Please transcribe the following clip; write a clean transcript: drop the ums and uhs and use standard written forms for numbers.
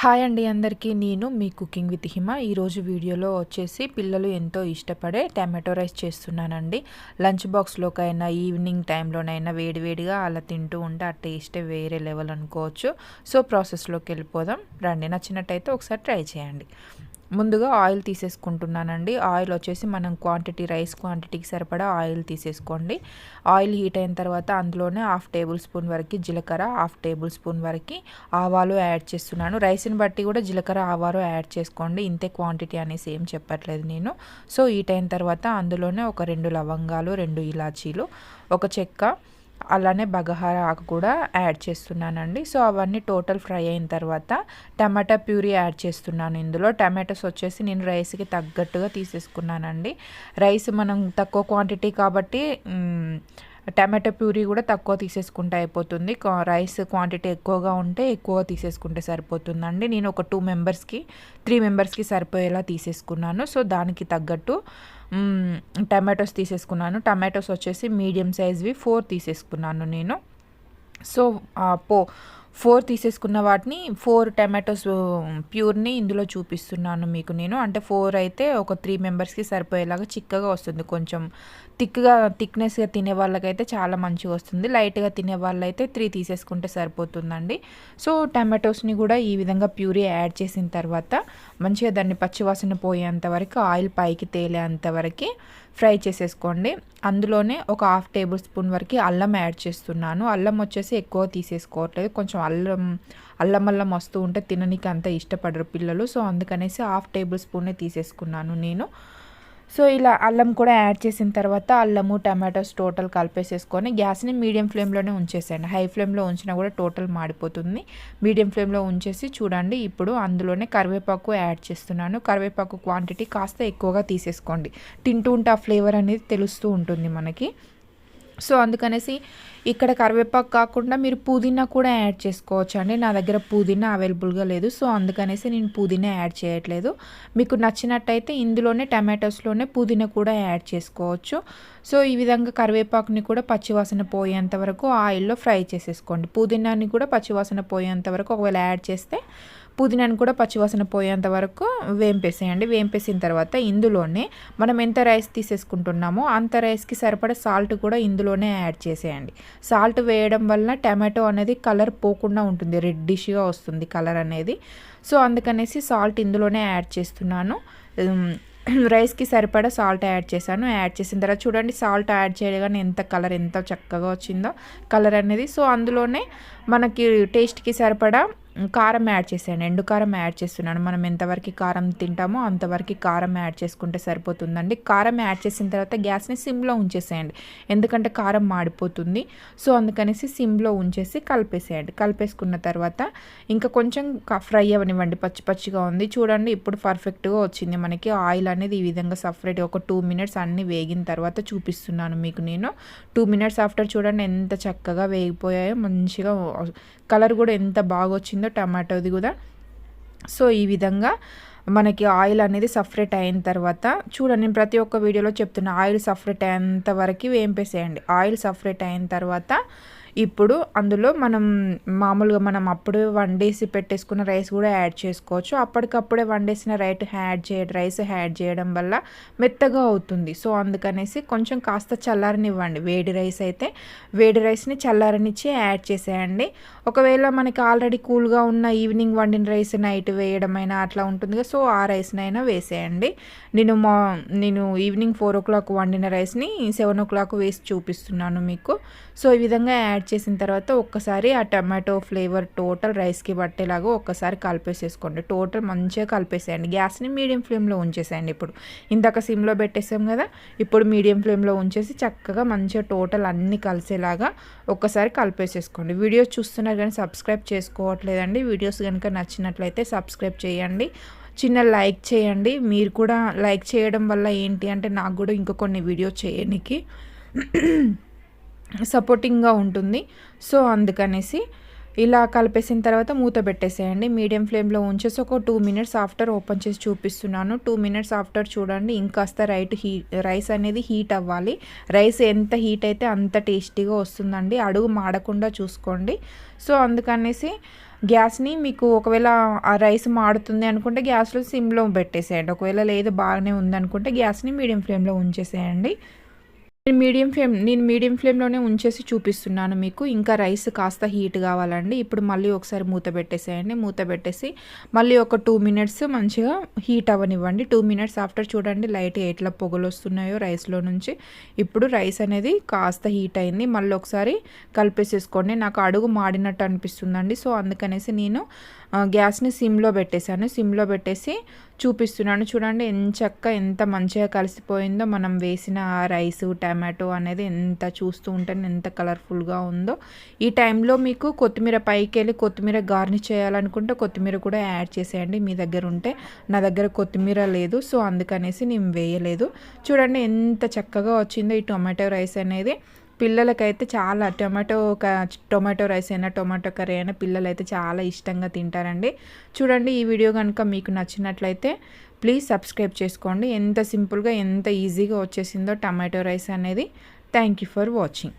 Hi అండి అందరికీ. నేను మీ కుకింగ్ విత్ హిమ. ఈరోజు వీడియోలో వచ్చేసి పిల్లలు ఎంతో ఇష్టపడే టమాటో రైస్ చేస్తున్నానండి. లంచ్ బాక్స్లోకైనా ఈవినింగ్ టైంలోనైనా వేడివేడిగా అలా తింటూ ఉంటే ఆ టేస్టే వేరే లెవెల్ అనుకోవచ్చు. సో ప్రాసెస్లోకి వెళ్ళిపోదాం రండి. నచ్చినట్టయితే ఒకసారి ట్రై చేయండి. ముందుగా ఆయిల్ తీసేసుకుంటున్నానండి. ఆయిల్ వచ్చేసి మనం రైస్ క్వాంటిటీకి సరిపడా ఆయిల్ తీసేసుకోండి. ఆయిల్ హీట్ అయిన తర్వాత అందులోనే 1/2 టేబుల్ స్పూన్ వరకు జీలకర్ర, 1/2 టేబుల్ స్పూన్ వరకు ఆవాలు యాడ్ చేస్తున్నాను. రైస్ని బట్టి కూడా జీలకర్ర ఆవాలు యాడ్ చేసుకోండి. ఇంతే క్వాంటిటీ అనేసి ఏం చెప్పట్లేదు నేను. సో హీట్ అయిన తర్వాత అందులోనే ఒక 2 లవంగాలు, 2 ఇలాచీలు, ఒక చెక్క, అలానే బగహార ఆకు కూడా యాడ్ చేస్తున్నానండి. సో అవన్నీ టోటల్ ఫ్రై అయిన తర్వాత టమాటా ప్యూరీ యాడ్ చేస్తున్నాను. ఇందులో టమాటోస్ వచ్చేసి నేను రైస్కి తగ్గట్టుగా తీసేసుకున్నానండి. రైస్ మనం తక్కువ క్వాంటిటీ కాబట్టి టమాటో ప్యూరీ కూడా తక్కువ తీసేసుకుంటే అయిపోతుంది. రైస్ క్వాంటిటీ ఎక్కువగా ఉంటే ఎక్కువ తీసేసుకుంటే సరిపోతుందండి. నేను ఒక 3 మెంబర్స్కి సరిపోయేలా తీసేసుకున్నాను. సో దానికి తగ్గట్టు టమాటోస్ తీసేసుకున్నాను. టమాటోస్ వచ్చేసి మీడియం సైజ్వి 4 తీసేసుకున్నాను నేను. సో 4 తీసేసుకున్న వాటిని 4 టమాటోస్ ప్యూర్ని ఇందులో చూపిస్తున్నాను మీకు నేను. అంటే 4 అయితే ఒక 3 మెంబర్స్కి సరిపోయేలాగా చిక్కగా వస్తుంది. కొంచెం థిక్నెస్గా తినే వాళ్ళకైతే చాలా మంచిగా వస్తుంది. లైట్గా తినే వాళ్ళైతే 3 తీసేసుకుంటే సరిపోతుందండి. సో టమాటోస్ని కూడా ఈ విధంగా ప్యూరీ యాడ్ చేసిన తర్వాత మంచిగా దాన్ని పచ్చివాసన పోయేంత వరకు, ఆయిల్ పైకి తేలేంత వరకు ఫ్రై చేసేసుకోండి. అందులోనే ఒక 1/2 టేబుల్ స్పూన్ వరకు అల్లం యాడ్ చేస్తున్నాను. అల్లం వచ్చేసి ఎక్కువ తీసేసుకోవట్లేదు. కొంచెం అల్లం వస్తూ ఉంటే తిననీకి అంత ఇష్టపడరు పిల్లలు. సో అందుకనేసి 1/2 టేబుల్ స్పూనే తీసేసుకున్నాను నేను. సో ఇలా అల్లం కూడా యాడ్ చేసిన తర్వాత అల్లము టమాటోస్ టోటల్ కలిపేసేసుకొని గ్యాస్ని మీడియం ఫ్లేమ్లోనే ఉంచేసేయండి. హై ఫ్లేమ్లో ఉంచినా కూడా టోటల్ మాడిపోతుంది. మీడియం ఫ్లేమ్లో ఉంచేసి చూడండి. ఇప్పుడు అందులోనే కరివేపాకు యాడ్ చేస్తున్నాను. కరివేపాకు క్వాంటిటీ కాస్త ఎక్కువగా తీసేసుకోండి. తింటూ ఉంటే ఆ ఫ్లేవర్ అనేది తెలుస్తూ ఉంటుంది మనకి. సో అందుకనేసి ఇక్కడ కరివేపాకు కాకుండా మీరు పుదీనా కూడా యాడ్ చేసుకోవచ్చు అండి. నా దగ్గర పుదీనా అవైలబుల్గా లేదు. సో అందుకనేసి నేను పుదీనా యాడ్ చేయట్లేదు. మీకు నచ్చినట్టయితే ఇందులోనే టమాటోస్లోనే పుదీనా కూడా యాడ్ చేసుకోవచ్చు. సో ఈ విధంగా కరివేపాకుని కూడా పచ్చివాసన పోయేంత వరకు ఆయిల్లో ఫ్రై చేసేసుకోండి. పుదీనాని కూడా పచ్చివాసన పోయేంత వరకు ఒకవేళ యాడ్ చేస్తే పుదీనాను కూడా పచ్చివాసన పోయేంత వరకు వేంపేసేయండి. వేంపేసిన తర్వాత ఇందులోనే మనం ఎంత రైస్ తీసేసుకుంటున్నామో అంత రైస్కి సరిపడా సాల్ట్ కూడా ఇందులోనే యాడ్ చేసేయండి. సాల్ట్ వేయడం వల్ల టమాటో అనేది కలర్ పోకుండా ఉంటుంది, రెడ్డిష్గా వస్తుంది కలర్ అనేది. సో అందుకనేసి సాల్ట్ ఇందులోనే యాడ్ చేస్తున్నాను. రైస్కి సరిపడా సాల్ట్ యాడ్ చేశాను. యాడ్ చేసిన తర్వాత చూడండి, సాల్ట్ యాడ్ చేయగానే ఎంత చక్కగా వచ్చిందో కలర్ అనేది. సో అందులోనే మనకి టేస్ట్కి సరిపడా కారం యాడ్ చేసేయండి. ఎండు కారం యాడ్ చేస్తున్నాను. మనం ఎంతవరకు కారం తింటామో అంతవరకు కారం యాడ్ చేసుకుంటే సరిపోతుందండి. కారం యాడ్ చేసిన తర్వాత గ్యాస్ని సిమ్లో ఉంచేసేయండి, ఎందుకంటే కారం మాడిపోతుంది. సో అందుకనేసి సిమ్లో ఉంచేసి కలిపేసేయండి. కలిపేసుకున్న తర్వాత ఇంకా కొంచెం ఫ్రై అవ్వనివ్వండి. పచ్చిగా ఉంది చూడండి. ఇప్పుడు పర్ఫెక్ట్గా వచ్చింది మనకి. ఆయిల్ అనేది ఈ విధంగా సపరేట్గా ఒక 2 మినిట్స్ అన్నీ వేగిన తర్వాత చూపిస్తున్నాను మీకు నేను. 2 మినిట్స్ ఆఫ్టర్ చూడండి ఎంత చక్కగా వేగిపోయాయో. మంచిగా కలర్ కూడా ఎంత బాగా వచ్చిందో టమాటోది కూడా. సో ఈ విధంగా మనకి ఆయిల్ అనేది సపరేట్ అయిన తర్వాత చూడండి, నేను ప్రతి ఒక్క వీడియోలో చెప్తున్నా, ఆయిల్ సపరేట్ అయ్యేంత వరకు వేంపేసేయండి. ఆయిల్ సపరేట్ అయిన తర్వాత ఇప్పుడు అందులో మామూలుగా మనం అప్పుడు వండేసి పెట్టేసుకున్న రైస్ కూడా యాడ్ చేసుకోవచ్చు. అప్పటికప్పుడే వండేసిన రైస్ యాడ్ చేయడం వల్ల మెత్తగా అవుతుంది. సో అందుకనేసి కొంచెం కాస్త చల్లారనివ్వండి. వేడి రైస్ అయితే వేడి రైస్ని చల్లారనిచ్చి యాడ్ చేసేయండి. ఒకవేళ మనకి ఆల్రెడీ కూల్గా ఉన్న ఈవినింగ్ వండిన రైస్ నైట్ వేయడమైనా అట్లా ఉంటుంది కదా, సో ఆ రైస్నైనా వేసేయండి. నేను ఈవినింగ్ 4 o'clock వండిన రైస్ని 7 o'clock వేసి చూపిస్తున్నాను మీకు. సో ఈ విధంగా యాడ్ చేసిన తర్వాత ఒక్కసారి ఆ టమాటో ఫ్లేవర్ టోటల్ రైస్కి పట్టేలాగా ఒక్కసారి కలిపేసేసుకోండి. టోటల్ మంచిగా కలిపేసేయండి. గ్యాస్ని మీడియం ఫ్లేమ్లో ఉంచేసేయండి. ఇప్పుడు ఇందాక సిమ్లో పెట్టేసాం కదా, ఇప్పుడు మీడియం ఫ్లేమ్లో ఉంచేసి చక్కగా మంచిగా టోటల్ అన్నీ కలిసేలాగా ఒక్కసారి కలిపేసేసుకోండి. వీడియోస్ చూస్తున్నారు కానీ సబ్స్క్రైబ్ చేసుకోవట్లేదండి. వీడియోస్ కనుక నచ్చినట్లయితే సబ్స్క్రైబ్ చేయండి. చిన్న లైక్ చేయండి. మీరు కూడా లైక్ చేయడం వల్ల ఏంటి అంటే నాకు కూడా ఇంకా కొన్ని వీడియోస్ చేయడానికి సపోర్టింగ్గా ఉంటుంది. సో అందుకనేసి ఇలా కలిపేసిన తర్వాత మూత పెట్టేసేయండి. మీడియం ఫ్లేమ్లో ఉంచేసి ఒక 2 మినిట్స్ ఆఫ్టర్ ఓపెన్ చేసి చూపిస్తున్నాను. 2 మినిట్స్ ఆఫ్టర్ చూడండి, ఇంకాస్త రైస్ అనేది హీట్ అవ్వాలి. రైస్ ఎంత హీట్ అయితే అంత టేస్టీగా వస్తుందండి. అడుగు మాడకుండా చూసుకోండి. సో అందుకనేసి గ్యాస్ని మీకు ఒకవేళ ఆ రైస్ మాడుతుంది అనుకుంటే గ్యాస్లో సిమ్లో పెట్టేసేయండి. ఒకవేళ లేదు బాగానే ఉందనుకుంటే గ్యాస్ని మీడియం ఫ్లేమ్లో ఉంచేసేయండి. నేను మీడియం ఫ్లేమ్లోనే ఉంచేసి చూపిస్తున్నాను మీకు. ఇంకా రైస్ కాస్త హీట్ కావాలండి. ఇప్పుడు మళ్ళీ ఒకసారి మూత పెట్టేసేయండి. మూత పెట్టేసి మళ్ళీ ఒక 2 మినిట్స్ మంచిగా హీట్ అవ్వనివ్వండి. 2 మినిట్స్ ఆఫ్టర్ చూడండి లైట్గా ఎట్లా పొగలు వస్తున్నాయో రైస్లో నుంచి. ఇప్పుడు రైస్ అనేది కాస్త హీట్ అయింది. మళ్ళీ ఒకసారి కలిపేసేసుకోండి. నాకు అడుగు మాడినట్టు అనిపిస్తుందండి. సో అందుకనేసి నేను గ్యాస్ని సిమ్లో పెట్టేశాను. సిమ్లో పెట్టేసి చూపిస్తున్నాను. చూడండి ఎంచక్క ఎంత మంచిగా కలిసిపోయిందో. మనం వేసిన రైస్ టమాటో అనేది ఎంత చూస్తూ ఉంటే ఎంత కలర్ఫుల్గా ఉందో. ఈ టైంలో మీకు కొత్తిమీర పైకి వెళ్ళి కొత్తిమీర గార్నిష్ చేయాలనుకుంటే కొత్తిమీర కూడా యాడ్ చేసేయండి మీ దగ్గర ఉంటే. నా దగ్గర కొత్తిమీర లేదు, సో అందుకనేసి నేను వేయలేదు. చూడండి ఎంత చక్కగా వచ్చిందో ఈ టొమాటో రైస్ అనేది. పిల్లలకైతే చాలా టొమాటో రైస్ అయినా టొమాటో కర్రీ అయినా పిల్లలైతే చాలా ఇష్టంగా తింటారండి. చూడండి ఈ వీడియో కనుక మీకు నచ్చినట్లయితే ప్లీజ్ సబ్స్క్రైబ్ చేసుకోండి. ఎంత సింపుల్గా ఎంత ఈజీగా వచ్చేసిందో టమాటో రైస్ అనేది. Thank you for watching.